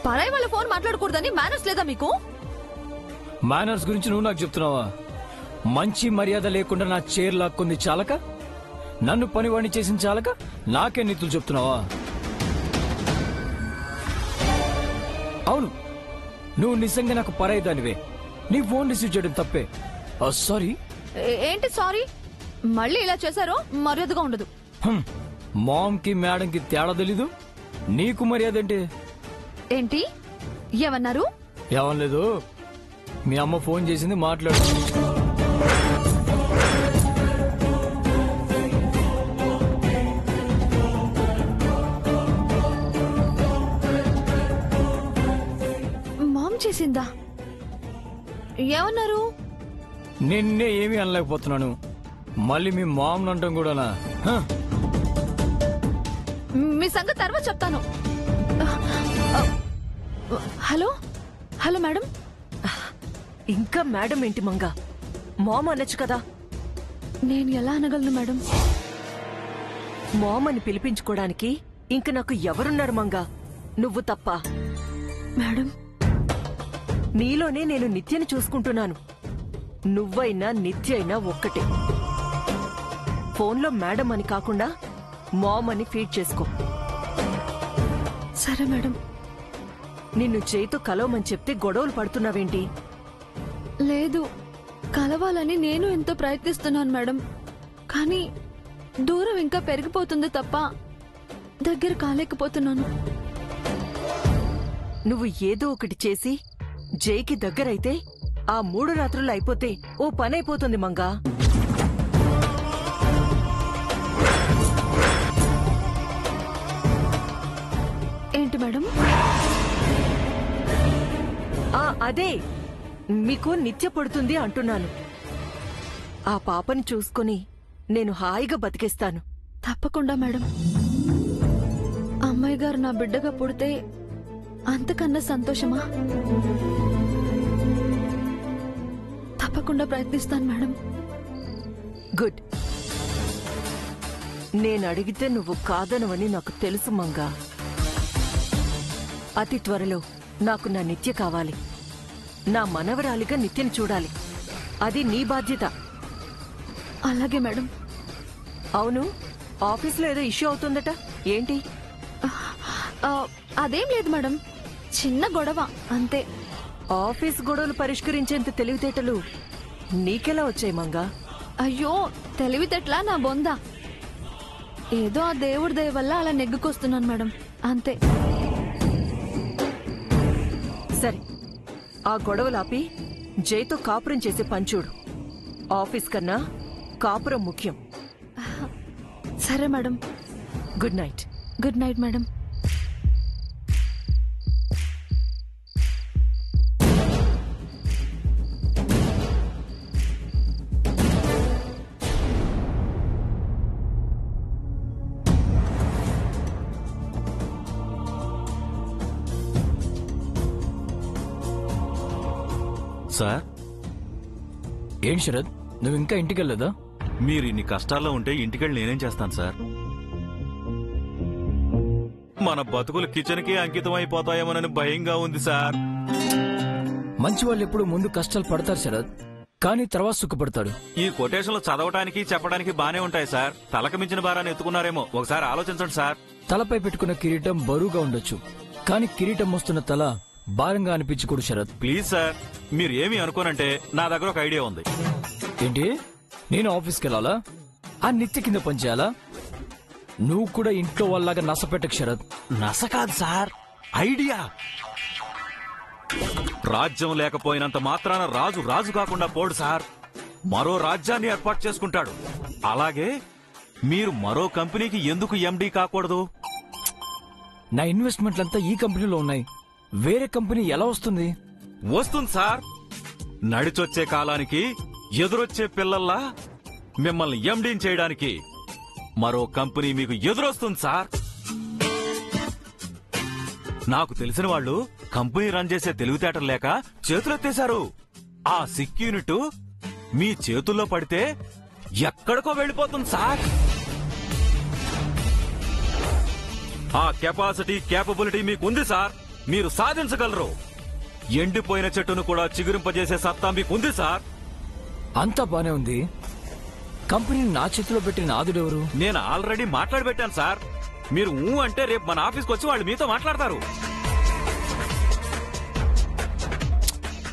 పరాయి వాళ్ళ phone మాట్లాడకూడదని manners లేదా మీకు? మేనర్స్ గురించి నువ్వు నాకు చెప్తున్నావా? మంచి మర్యాద లేకుండా నా చైర్ లాక్కుంది చాలక, నన్ను పనివాణి చేసిన చాలక నాకే నీతులు చెప్తున్నావా? అవును, నువ్వు నిజంగా నాకు పరాయి దానివే. నీ ఫోన్ రిసీవ్ చేయడం తప్పే. సారీ. ఏంటి సారీ? మళ్ళీ ఇలా చేశారో మర్యాదగా ఉండదు. మామ్ కి మేడం కి తేడా తెలీదు, నీకు మర్యాద అంటే ఏంటి? ఏమన్నారు? ఏమనలేదు. మీ అమ్మ ఫోన్ చేసింది, మాట్లాడు. మామ్ చేసిందా? ఏమన్నారు? నిన్నే ఏమీ అనలేకపోతున్నాను, మళ్ళీ మీ మామ్ అంటాం కూడానా? మీ సంగతి తర్వాత చెప్తాను. Hello hello madam. ఇంకా మేడం ఏంటి మంగా? మామ్ అనొచ్చు కదా. నేను ఎలా అనగలను మేడం? మామ్ అని పిలిపించుకోవడానికి ఇంక నాకు ఎవరున్నారు మంగా? నువ్వు తప్ప. మేడం, నీలోనే నేను నిత్యని చూసుకుంటున్నాను. నువ్వైనా నిత్య అయినా ఒక్కటే. ఫోన్లో మేడం అని కాకుండా మామ్ అని ఫీడ్ చేసుకో. సరే మేడం. నిన్ను చేయితో కలవమని చెప్తే గొడవలు పడుతున్నావేంటి? లేదు, కలవాలని నేను ఎంతో ప్రయత్నిస్తున్నాను మేడం. కానీ దూరం ఇంకా పెరిగిపోతుంది తప్ప దగ్గర కాలేకపోతున్నాను. నువ్వు ఏదో ఒకటి చేసి జైకి దగ్గరైతే ఆ 3 రాత్రులు అయిపోతే ఓ పని అయిపోతుంది మంగా. ఏంటి మేడం? అదే, మీకు నిత్య పడుతుంది అంటున్నాను. ఆ పాపని చూసుకుని నేను హాయిగా బతికేస్తాను. తప్పకుండా మేడం. అమ్మాయి గారు నా బిడ్డగా పుడితే అంతకన్నా సంతోషమా? తప్పకుండా ప్రయత్నిస్తాను మేడం. గుడ్. నేను అడిగితే నువ్వు కాదనవని నాకు తెలుసు మంగా. అతి త్వరలో నాకు నా నిత్య కావాలి. నా మనవరాలిగా నిత్యని చూడాలి. అది నీ బాధ్యత. అలాగే మేడం. అవును, ఆఫీస్లో ఏదో ఇష్యూ అవుతుందట, ఏంటి? అదేం లేదు మేడం, చిన్న గొడవ అంతే. ఆఫీస్ గొడవలు పరిష్కరించేంత తెలివితేటలు నీకెలా వచ్చాయి మంగా? అయ్యో, తెలివితేటలా నా బొంద. ఏదో ఆ దేవుడి దయ వల్ల అలా నెగ్గుకొస్తున్నాను మేడం, అంతే. సరే, ఆ గొడవలాపి జైతో కాపురం చేసే పంచూడు. ఆఫీస్ కన్నా కాపురం ముఖ్యం. సరే madam. Good night. Good night madam. Sir, ఏంటి శరత్, నువ్వు ఇంకా ఇంటికెళ్ళలేదా? మీరు ఇన్ని కష్టాల్లో ఉంటే ఇంటికెళ్ళి నేనేం చేస్తాను సార్? మన బతుకులు కిచెన్కి అంకితం అయిపోతాయేమోనని భయంగా ఉంది సార్. మంచి వాళ్ళు ఎప్పుడు ముందు కష్టాలు పడతారు శరత్, కానీ తర్వాత సుఖపడతాడు. ఈ కొటేషన్లు చదవటానికి చెప్పడానికి బానే ఉంటాయి సార్. తలకు మించిన భారాన్ని ఎత్తుకున్నారేమో, ఒకసారి ఆలోచించండి సార్. తలపై పెట్టుకున్న కిరీటం బరువుగా ఉండొచ్చు, కానీ కిరీటం మోస్తున్న తల భారంగా అనిపించకూడదు శరత్. ప్లీజ్ సార్, మీరు ఏమి అనుకోనంటే నా దగ్గర ఒక ఐడియా ఉంది. ఏంటి? నేను ఆఫీస్కి వెళ్ళాలా? ఆ నిత్య కింద పనిచేయాలా? నువ్వు కూడా ఇంట్లో వాళ్ళలాగా నసపెట్టకు శరత్. నస కాదు సార్, ఐడియా. రాజ్యం లేకపోయినంత మాత్రాన రాజు రాజు కాకుండా పోడు సార్. మరో రాజ్యాన్ని ఏర్పాటు చేసుకుంటాడు. అలాగే మీరు మరో కంపెనీకి ఎందుకు ఎండీ కాకూడదు? నా ఇన్వెస్ట్మెంట్లంతా ఈ కంపెనీలో ఉన్నాయి, వేరే కంపెనీ ఎలా వస్తుంది? వస్తుంది సార్. నడిచొచ్చే కాలానికి ఎదురొచ్చే పిల్లల్లా మిమ్మల్ని ఎండీని చేయడానికి మరో కంపెనీ మీకు ఎదురొస్తుంది సార్. నాకు తెలిసిన వాళ్ళు కంపెనీ రన్ చేసే తెలివితేటలు లేక చేతులెత్తేశారు. ఆ సిక్ యూనిట్ మీ చేతుల్లో పడితే ఎక్కడికో వెళ్ళిపోతుంది సార్. ఆ కెపాసిటీ, కేపబిలిటీ మీకుంది సార్. మీరు సాధించగలరు. ఎండిపోయిన చెట్టును కూడా చిగురింపజేసే సత్తా మీకు ఉంది సార్. అంతా బానే ఉంది. కంపెనీని నా చేతిలో పెట్టిన నాదుడెవరు? నేను ఆల్రెడీ మాట్లాడి పెట్టాను సార్. మీరు అంటే రేపు మన ఆఫీస్కి వచ్చి వాళ్ళు మీతో మాట్లాడతారు.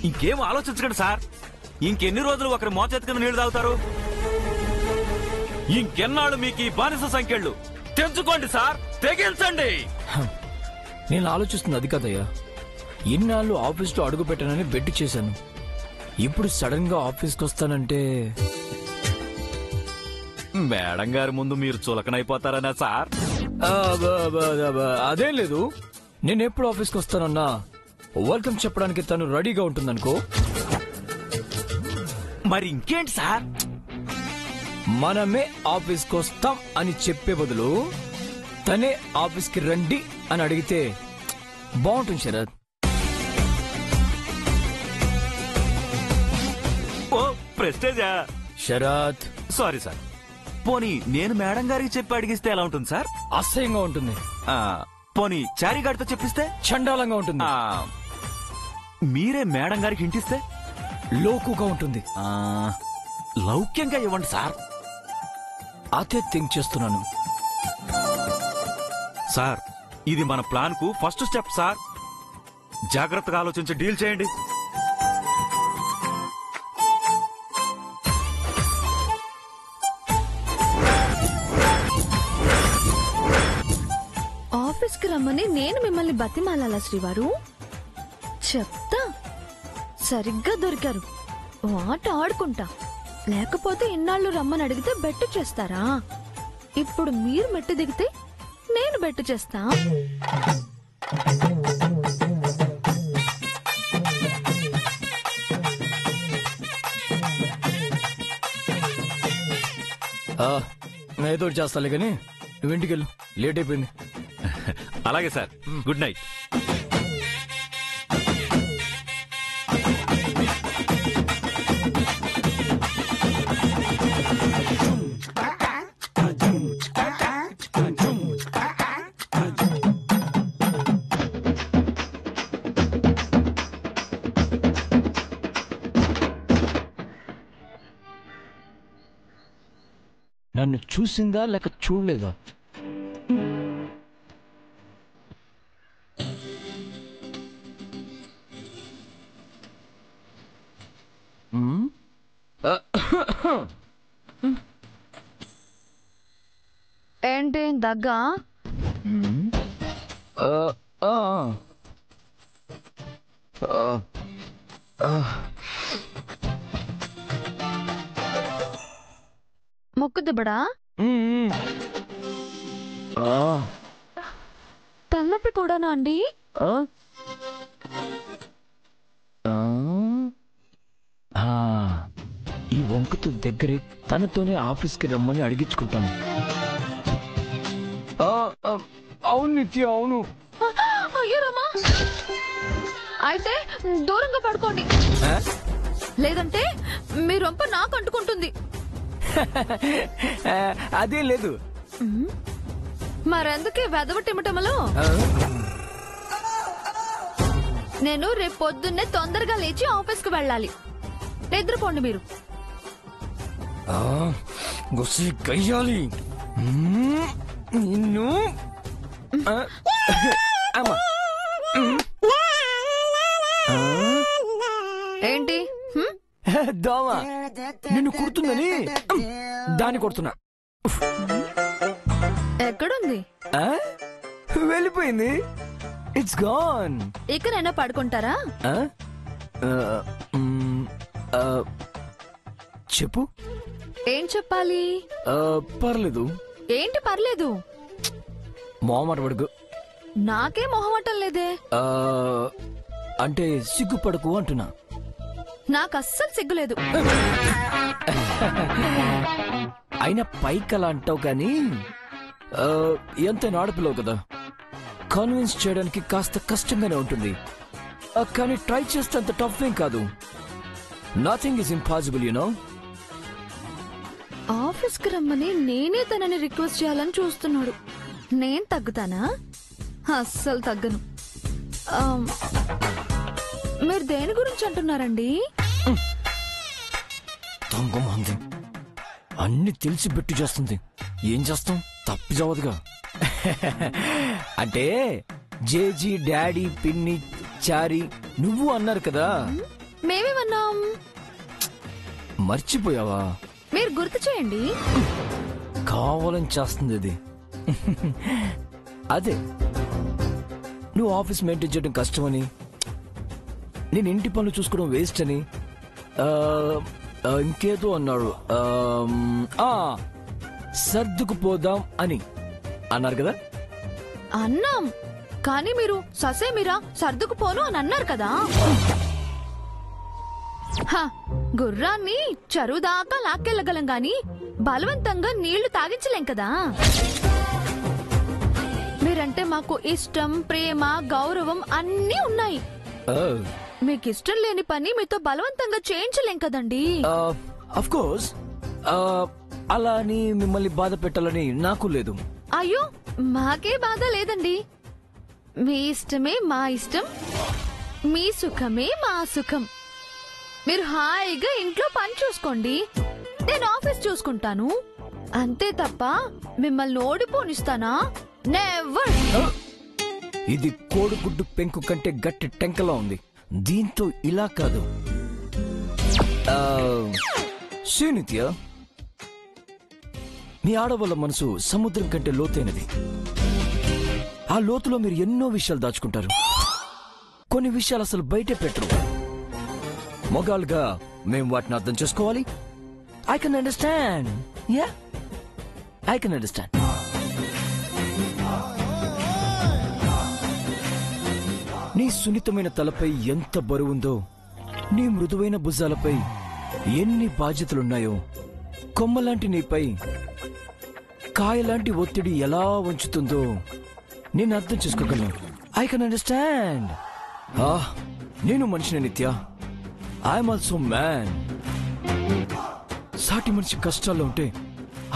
ఇంకేం ఆలోచించకండి సార్. ఇంకెన్ని రోజులు ఒకరి మోచేతి కింద నీళ్లు తాగుతారు? ఇంకెన్నాళ్ళు మీకు ఈ బానిస సంఖ్యలు తెంచుకోండి సార్, తెగించండి. నేను ఆలోచిస్తుంది అది కదయ్యా. ఇన్నాళ్ళు ఆఫీస్లో అడుగు పెట్టానని బెట్ చేశాను. ఇప్పుడు సడన్ గా ఆఫీస్కి వస్తానంటే మేడం గారి ముందు మీరు చులకనైపోతారనా సార్? అదేం లేదు. నేను ఎప్పుడు ఆఫీస్కి వస్తానన్నా వెల్కమ్ చెప్పడానికి తను రెడీగా ఉంటుందనుకో. మరి ఇంకేంటి సార్? మనమే ఆఫీస్కి వస్తాం అని చెప్పే బదులు తనే ఆఫీస్కి రండి అని అడిగితే బాగుంటుంది శరత్. ఓ ప్రెస్టేజా? Sharath sorry sir. పోనీ నేను మేడం గారికి చెప్పి అడిగిస్తే ఎలా ఉంటుంది సార్? అసహ్యంగా ఉంటుంది. పోనీ చారీ గారితో చెప్పిస్తే? చండాలంగా ఉంటుంది. మీరే మేడం గారికి ఇంటిస్తే? లోకుగా ఉంటుంది. లౌక్యంగా ఇవ్వండి సార్. అదే థింక్ చేస్తున్నాను. సార్ ఇది మన ప్లాన్ కు ఫస్ట్ స్టెప్ సార్. జాగ్రత్తగా ఆలోచించి డీల్ చేయండి. ఆఫీస్కి రమ్మని నేను మిమ్మల్ని బతిమాలాలా శ్రీవారు? చెప్తా. సరిగ్గా దొరికారు. ఓ ఆట ఆడుకుంటా. లేకపోతే ఇన్నాళ్ళు రమ్మని అడిగితే బెట్టు చేస్తారా? ఇప్పుడు మీరు మెట్టు దిగితే నేను బెట్టు చేస్తా. ఏదో చేస్తాలే కానీ నువ్వు ఇంటికి వెళ్ళు, లేట్ అయిపోయింది. అలాగే సార్, గుడ్ నైట్. నన్ను చూసిందా లేక చూడలేదా? ఏంటి దగ్గా? ముక్కు దిబ్బడా? తలనొప్పి కూడానా అండి? ఈ వంకతో దగ్గరే తనతోనే ఆఫీస్కి రమ్మని అడిగించుకుంటాను. అవును నిత్య, అవును. అయ్యో రామా, అయితే దూరంగా పడుకోండి, లేదంటే మీ రొంప నాకు అంటుకుంటుంది. అదేం లేదు. మరెందుకే వెదవ టిమటమలు? నేను రేపు పొద్దున్నే తొందరగా లేచి ఆఫీస్కి వెళ్ళాలి. నిద్రపోండి మీరు. గయ్యాలి నిన్ను. ఏంటి? దోమ నిన్ను కుడుతుందని దాన్ని కొడుతున్నా. ఎక్కడుంది? వెళ్ళిపోయింది. It's gone. ఇకనైనా పడుకుంటారా? చెప్పు. ఏం చెప్పాలి? పర్లేదు. ఏంటి పర్లేదు? మొహమాట పడుకు. నాకే మొహమాటం లేదే. అంటే సిగ్గుపడకు అంటున్నా. నాకు అస్సలు సిగ్గులేదు. అయినా పైకలా అంటావు కానీ ఎంతైనా ఆడపిల్లవు కదా, కన్విన్స్ చేయడానికి కాస్త కష్టంగానే ఉంటుంది. కానీ ట్రై చేస్తే అంత టఫ్ ఏం కాదు. Nothing is impossible, you know. ఆఫీస్కి రమ్మని నేనే తనని రిక్వెస్ట్ చేయాలని చూస్తున్నాడు. నేను తగ్గుతానా? అస్సలు తగ్గను. మీరు దేని గురించి అంటున్నారండి? దొంగమంది అన్ని తెలిసి బెట్టు చేస్తుంది. ఏం చేస్తాం, తప్పి చవదుగా. అంటే జేజీ, డాడీ, పిన్ని, చారి నువ్వు అన్నారు కదా. మేమేమన్నాం? మర్చిపోయావా? మీరు గుర్తు చేయండి. కావాలని చేస్తుంది అది. అదే నువ్వు ఆఫీస్ మెయింటైన్ చేయడం కష్టమని, నేను ఇంటి పనులు చూసుకోవడం వేస్ట్ అని, ఇంకేదో అన్నాడు, సర్దుకుపోదాం అని అన్నారు కదా. అన్నాం, కానీ మీరు ససేమిరా సర్దుకుపోను అని అన్నారు కదా. గుర్రాన్ని చెరువుదాకా లాక్కెళ్ళగలం గాని బలవంతంగా నీళ్లు తాగించలేం కదా. మీరంటే మాకు ఇష్టం, ప్రేమ, గౌరవం అన్నీ ఉన్నాయి. మీకు ఇష్టం లేని పని మీతో బలవంతంగా చేయించలేం కదండి. ఆఫ్ కోర్స్, అలా అని మిమ్మల్ని బాధ పెట్టాలని నాకు లేదు. అయ్యో, మాకే బాధ లేదండి. మీ ఇష్టమే మా ఇష్టం, మీ సుఖమే మా సుఖం. మీరు హాయిగా ఇంట్లో పని చూసుకోండి, నేను ఆఫీస్ చూసుకుంటాను. అంతే తప్ప మిమ్మల్ని ఓడిపోనిస్తానా? నెవర్. ఇది కోడిగుడ్డు పెంకు కంటే గట్టి టెంకలా ఉంది. దీంతో ఇలా కాదు. శ్రీనిత్య, మీ ఆడవాళ్ళ మనసు సముద్రం కంటే లోతైనది. ఆ లోతులో మీరు ఎన్నో విషయాలు దాచుకుంటారు. కొన్ని విషయాలు అసలు బయటే పెట్టరు. మొగాలుగా మేము వాటిని అర్థం చేసుకోవాలి. I can understand. Yeah, I can understand. నీ సున్నితమైన తలపై ఎంత బరువుందో, నీ మృదువైన భుజాలపై ఎన్ని బాధ్యతలున్నాయో, కొమ్మలాంటి నీపై కాయలాంటి ఒత్తిడి ఎలా ఉంచుతుందో నేను అర్థం చేసుకోగలను. I can understand. నేను మనిషిని నిత్య. I'm also man. సాటి మనిషి కష్టాల్లో ఉంటే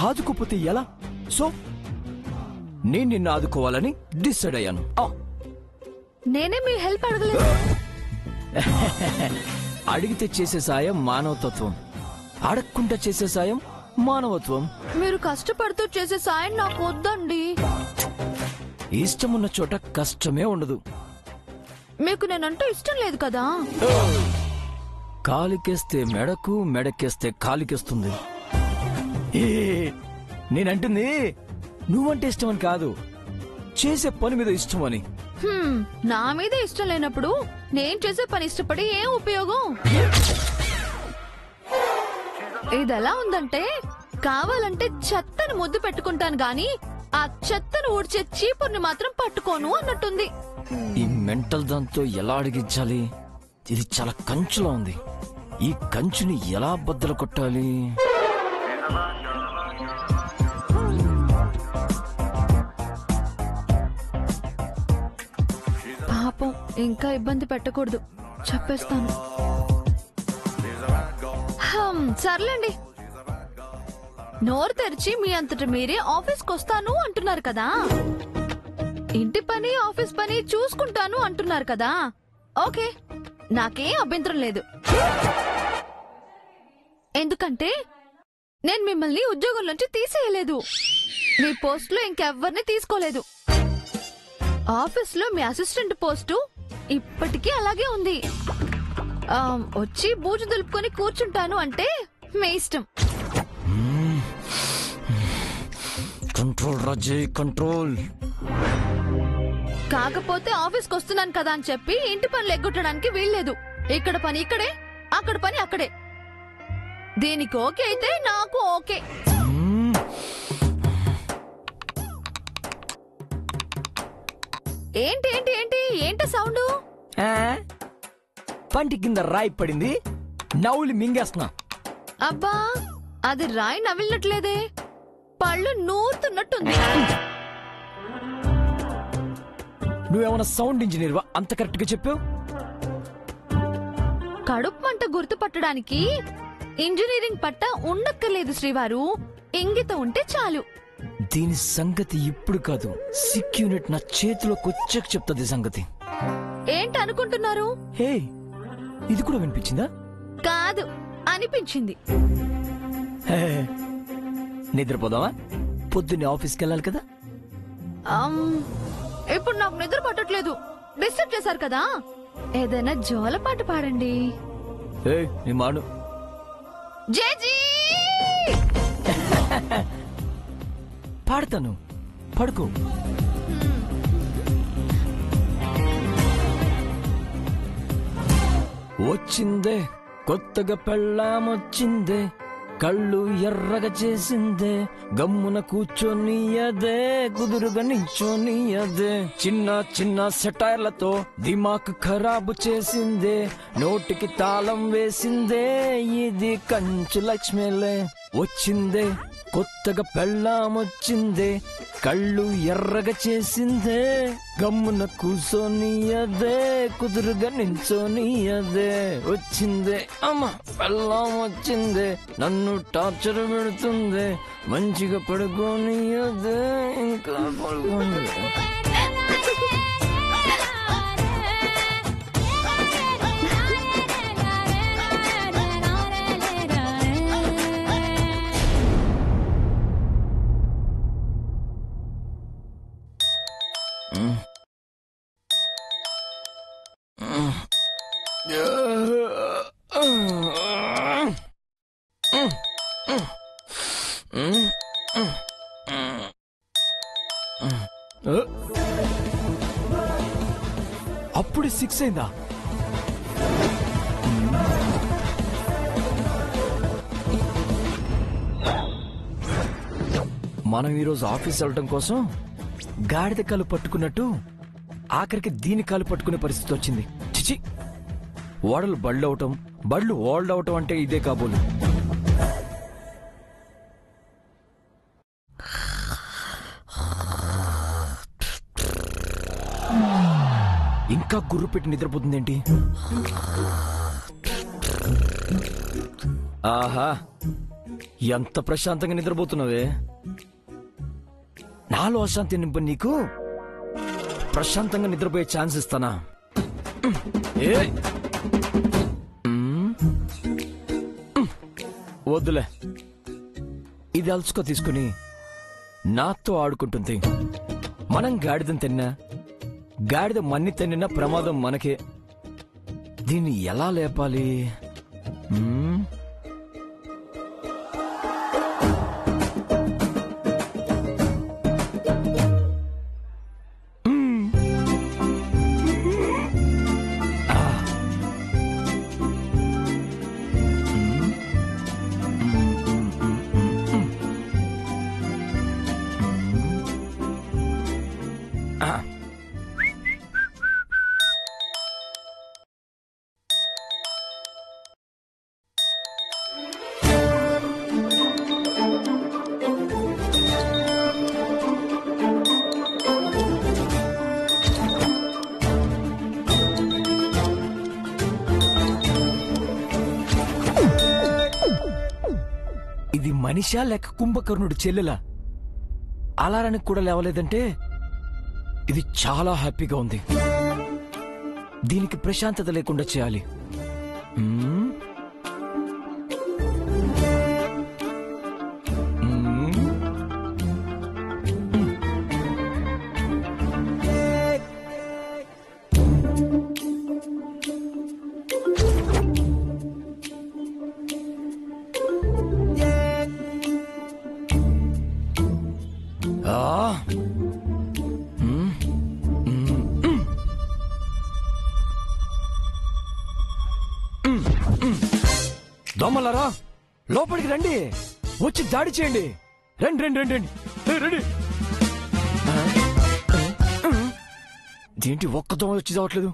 ఆదుకోపోతే ఎలా? సో నేను నిన్ను ఆదుకోవాలని డిసైడ్ అయ్యాను. నేనే మీ హెల్ప్ అడగలేదు. అడిగితే చేసే సాయం మానవతత్వం, అడగకుండా చేసే సాయం మానవత్వం. మీరు కష్టపడుతూ చేసే సాయం నాకు వద్దండి. ఇష్టమున్న చోట కష్టమే ఉండదు. మీకు నేనంటే ఇష్టం లేదు కదా. కాలికేస్తే మెడకు, మెడకేస్తే కాలికేస్తుంది. నేనంటుంది నువ్వంటే ఇష్టమని కాదు, చేసే పని మీద ఇష్టమని. నా మీద ఇష్టం లేనప్పుడు నేను చేసే పని ఇష్టపడి ఏం ఉపయోగం? ఇదెలా ఉందంటే, కావాలంటే చెత్తను ముద్దు పెట్టుకుంటాను గాని ఆ చెత్తను ఊడ్చే చీపుర్ని మాత్రం పట్టుకోను అన్నట్టుంది. ఈ మెంటల్ దాంతో ఎలా అడిగించాలి? ఇది చాలా కంచులో ఉంది. ఈ కంచుని ఎలా బద్దలు కొట్టాలి? పాపం, ఇంకా ఇబ్బంది పెట్టకూడదు, చెప్పేస్తాను. సర్లేండి, నోరు తెరిచి మీ అంతటి మీరే ఆఫీస్కి వస్తాను అంటున్నారు కదా. ఇంటి పని, ఆఫీస్ పని చూసుకుంటాను అంటున్నారు కదా. ఓకే, నాకేం అభ్యంతరం లేదు. ఎందుకంటే నేను మిమ్మల్ని ఉద్యోగం నుంచి తీసేయలేదు, మీ పోస్టులో ఇంకెవ్వరిని తీసుకోలేదు. ఆఫీస్లో మీ అసిస్టెంట్ పోస్టు ఇప్పటికీ అలాగే ఉంది. వచ్చి బూజు దులుపుకొని కూర్చుంటాను అంటే మీ ఇష్టం. కంట్రోల్ రాజే, కంట్రోల్. కాకపోతే ఆఫీస్కి వస్తున్నాను కదా అని చెప్పి ఇంటి పనులు ఎగ్గొట్టడానికి వీల్లేదు. ఇక్కడ పని ఇక్కడే, అక్కడ పని అక్కడే. దీనికి ఓకే అయితే నాకు ఓకే. ఏంటి ఏంటి ఏంటి ఏంట సౌండ్? పంటి కింద రాయి పడింది, నవ్వులు మింగేస్తున్నా. అబ్బా, అది రాయి నవ్వినట్లేదే, పళ్ళు నూరుతున్నట్టుంది. నువ్వేమన్నా సౌండ్ ఇంజనీర్వా అంత కరెక్ట్ గా చెప్పావు? కడుపు మంట గుర్తుపట్టడానికి ఇంజనీరింగ్ పట్ట ఉండక్కర్లేదు శ్రీవారు, ఇంగితం ఉంటే చాలు. దీని సంగతి ఇప్పుడు కాదు, సిక్ యూనిట్ నా చేతిలోకి వచ్చాక చెప్తుంది సంగతి. ఏంటి అనుకుంటున్నారు? హే, ఇది కూడా వినిపించిందా? కాదు, అనిపించింది. హే, నిద్రపోదామా? పొద్దున్నే ఆఫీస్కి వెళ్ళాలి కదా. ఇప్పుడు నాకు నిద్ర పట్టట్లేదు. డిస్టర్బ్ చేశారు కదా, ఏదైనా జోలపాట పాడండి. నీ మాను జేజీ పాడతాను, పడుకో. వచ్చిందే కొత్తగా పెళ్ళామొచ్చిందే, కళ్ళు ఎర్రగా చేసిందే, గమ్మున కూర్చొనియదే, కుదురుగా నించోనియదే, చిన్న చిన్న సెటైర్లతో దిమాక్ ఖరాబు చేసిందే, నోటికి తాళం వేసిందే, ఇది కంచు లక్ష్మిలే. వచ్చిందే కొత్తగా పెళ్ళామొచ్చిందే, కళ్ళు ఎర్రగా చేసిందే, గమ్మున కూసోనియదే, కుదురుగా నించోనియదే. వచ్చిందే అమ్మ పెళ్ళామొచ్చిందే, నన్ను టార్చర్ పెడుతుందే, మంచిగా పడుకోనియదే, ఇంకా పడుకోని. అప్పుడే 6 అయిందా? మనం ఈరోజు ఆఫీస్ వెళ్ళటం కోసం గాడిద కాలు పట్టుకున్నట్టు ఆఖరికి దీని కాలు పట్టుకునే పరిస్థితి వచ్చింది. చిచి, ఓడలు బళ్ళు అవటం, బళ్ళు ఓల్డ్ అవటం అంటే ఇదే కాబోలు. ఇంకా గుర్రు పెట్టి నిద్రపోతుందేంటి? ఆహా, ఎంత ప్రశాంతంగా నిద్రపోతున్నావే. నాలో అశాంతి నింప నీకు ప్రశాంతంగా నిద్రపోయే ఛాన్స్ ఇస్తానా? వద్దులే, ఇది అలుచుకో తీసుకుని నాతో ఆడుకుంటుంది. మనం గాడిదని తిన్నా, గాడిద మన్ని తిన్నా ప్రమాదం మనకే. దీన్ని ఎలా లేపాలి? ఇది మనిషా లేక కుంభకర్ణుడు చెల్లెలా? అలారానికి కూడా లేవలేదంటే ఇది చాలా హ్యాపీగా ఉంది. దీనికి ప్రశాంతత లేకుండా చేయాలి. దొమ్మలారా, లోపలికి రండి, వచ్చి దాడి చేయండి. రండి రండి రండి రండి రండి. దేంటి ఒక్క దొంగ వచ్చి చావట్లేదు?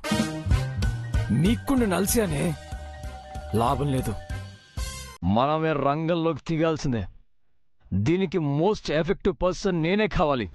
నీకుండా నలిసానే, లాభం లేదు. మనమే రంగంలోకి దిగాల్సిందే. దీనికి మోస్ట్ ఎఫెక్టివ్ పర్సన్ నేనే కావాలి.